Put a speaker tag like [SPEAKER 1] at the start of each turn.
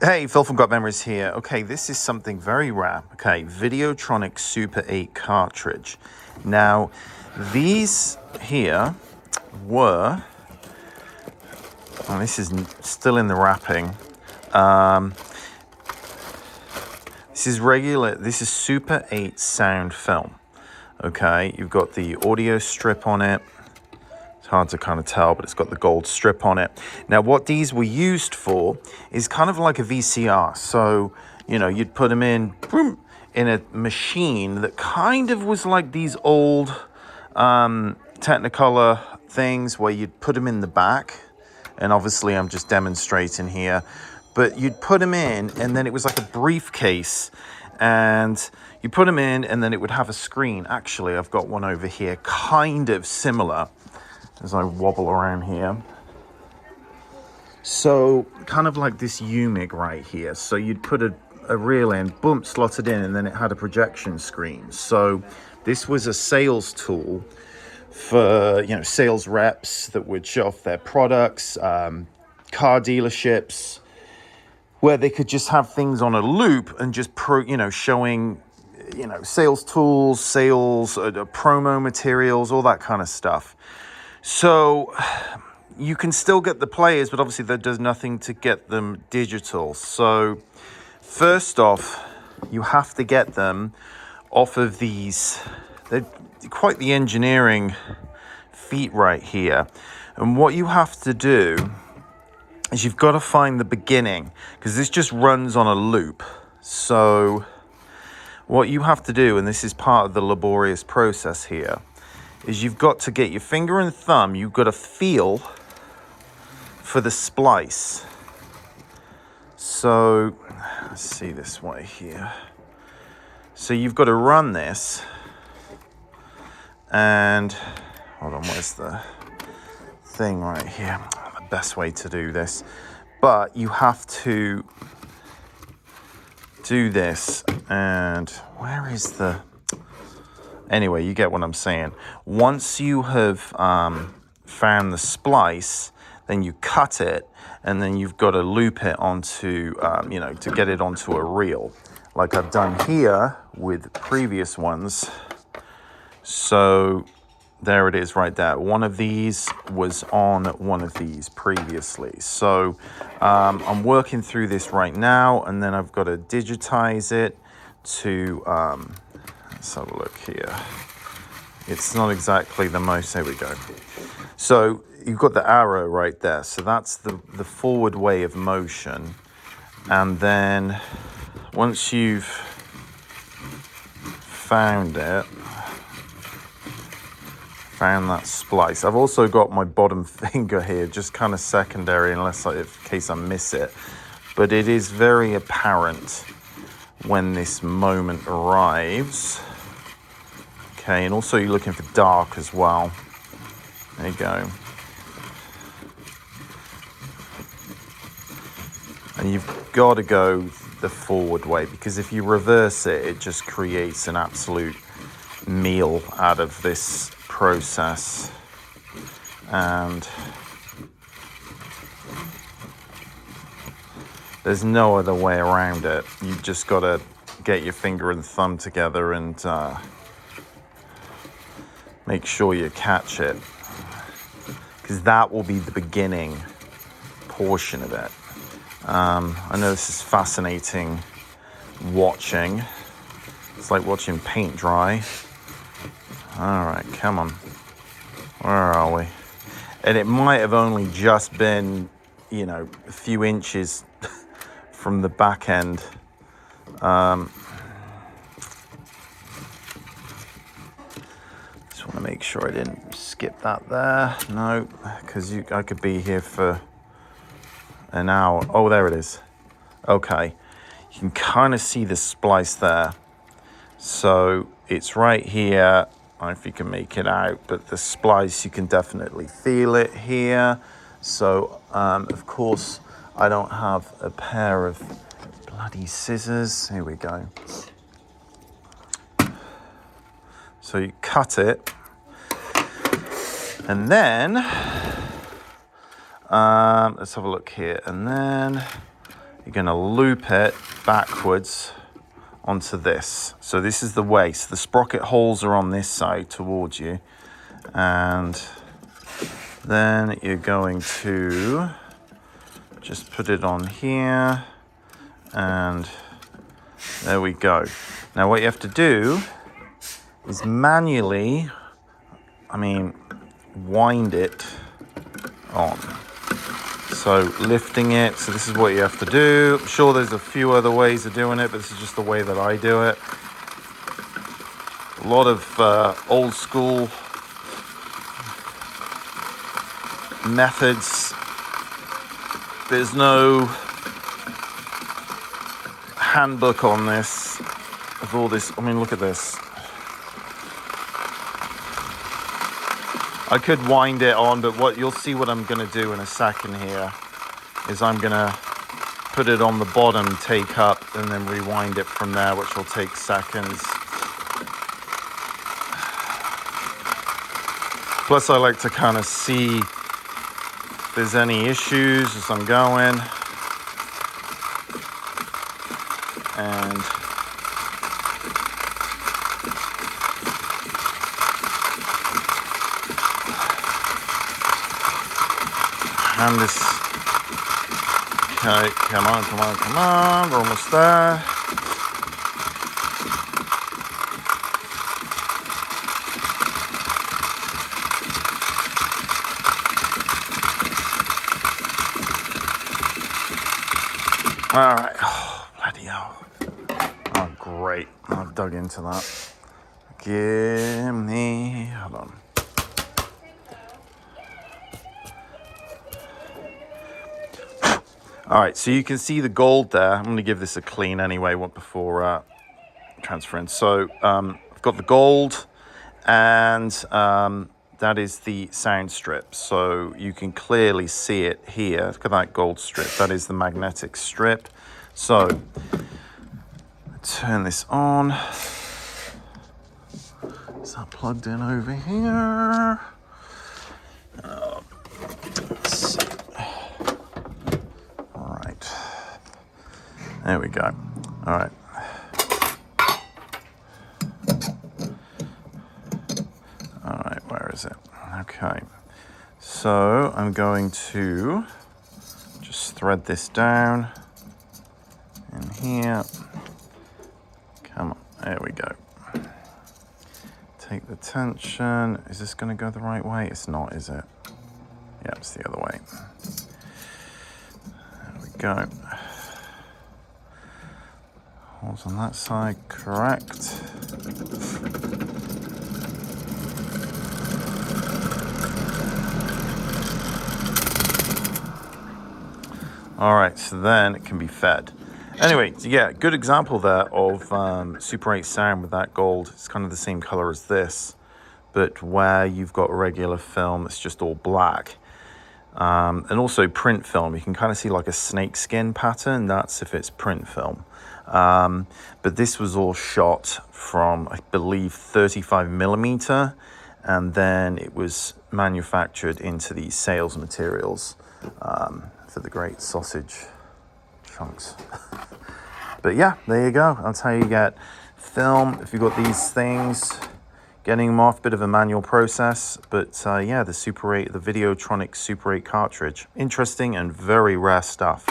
[SPEAKER 1] Hey, Phil from Got Memories here. Okay, this is something very rare. Okay, VideoTronic Super 8 cartridge. Now, these here were, and this is still in the wrapping. This is Super 8 sound film. Okay, you've got the audio strip on it. Hard to kind of tell, but it's got the gold strip on it. Now, what these were used for is kind of like a VCR. So, you know, you'd put them in a machine that kind of was like these old Technicolor things where you'd put them in the back. And obviously, I'm just demonstrating here. But you'd put them in, and then it was like a briefcase. And you put them in, and then it would have a screen. Actually, I've got one over here, kind of similar, as I wobble around here. So kind of like this UMIG right here. So you'd put a reel in, boom, slot it in, and then it had a projection screen. So this was a sales tool for, you know, sales reps that would show off their products, car dealerships, where they could just have things on a loop and just showing, you know, sales tools, promo materials, all that kind of stuff. So you can still get the players, but obviously that does nothing to get them digital. So first off, you have to get them off of these. They're quite the engineering feat right here. And what you have to do is you've got to find the beginning, because this just runs on a loop. So what you have to do, and this is part of the laborious process here, is you've got to get your finger and thumb, you've got to feel for the splice. So, let's see this way here. So you've got to run this, and, hold on, where's the thing right here? The best way to do this. But you have to do this, and where is the... Anyway, you get what I'm saying. Once you have found the splice, then you cut it, and then you've got to loop it onto, to get it onto a reel, like I've done here with previous ones. So there it is right there. One of these was on one of these previously. So I'm working through this right now, and then I've got to digitize it to... let's have a look here. It's not exactly the most, there we go. So you've got the arrow right there. So that's the forward way of motion. And then once you've found that splice, I've also got my bottom finger here, just kind of secondary in case I miss it. But it is very apparent when this moment arrives. Okay, and also you're looking for dark as well. There you go. And you've got to go the forward way, because if you reverse it, it just creates an absolute meal out of this process. And there's no other way around it. You've just got to get your finger and thumb together and make sure you catch it, because that will be the beginning portion of it. I know this is fascinating watching. It's like watching paint dry. All right, come on. Where are we? And it might have only just been, a few inches from the back end. Just want to make sure I didn't skip that there. No, because I could be here for an hour. Oh, there it is. Okay. You can kind of see the splice there. So it's right here. I don't know if you can make it out, but the splice, you can definitely feel it here. So, of course, I don't have a pair of bloody scissors. Here we go. So you cut it, and then let's have a look here, and then you're going to loop it backwards onto this. So this is the waste. The sprocket holes are on this side towards you. And then you're going to just put it on here. And there we go. Now what you have to do is manually, wind it on. So lifting it, so this is what you have to do. I'm sure there's a few other ways of doing it, but this is just the way that I do it. A lot of old school methods. There's no handbook on this. With all this, look at this. I could wind it on, but what you'll see what I'm going to do in a second here is I'm going to put it on the bottom, take up, and then rewind it from there, which will take seconds. Plus, I like to kind of see if there's any issues as I'm going. And this, okay, come on, we're almost there. All right, oh, bloody hell. Oh, great, I've dug into that. Give me, hold on. All right, so you can see the gold there. I'm going to give this a clean anyway before transferring. So I've got the gold, and that is the sound strip. So you can clearly see it here. Look at that gold strip. That is the magnetic strip. So turn this on. Is that plugged in over here? Let's see. There we go. All right. All right, where is it? Okay. So I'm going to just thread this down in here. Come on, there we go. Take the tension. Is this going to go the right way? It's not, is it? Yeah, it's the other way. There we go. Holes on that side, correct. All right, so then it can be fed. Anyway, so yeah, good example there of Super 8 sound with that gold. It's kind of the same color as this, but where you've got regular film, it's just all black. And also print film, you can kind of see like a snake skin pattern. That's if it's print film. But this was all shot from, I believe, 35mm, and then it was manufactured into these sales materials for the great sausage chunks. But yeah, there you go. That's how you get film. If you've got these things, getting them off, bit of a manual process. But yeah, the Super 8, the VideoTronic Super 8 cartridge. Interesting and very rare stuff.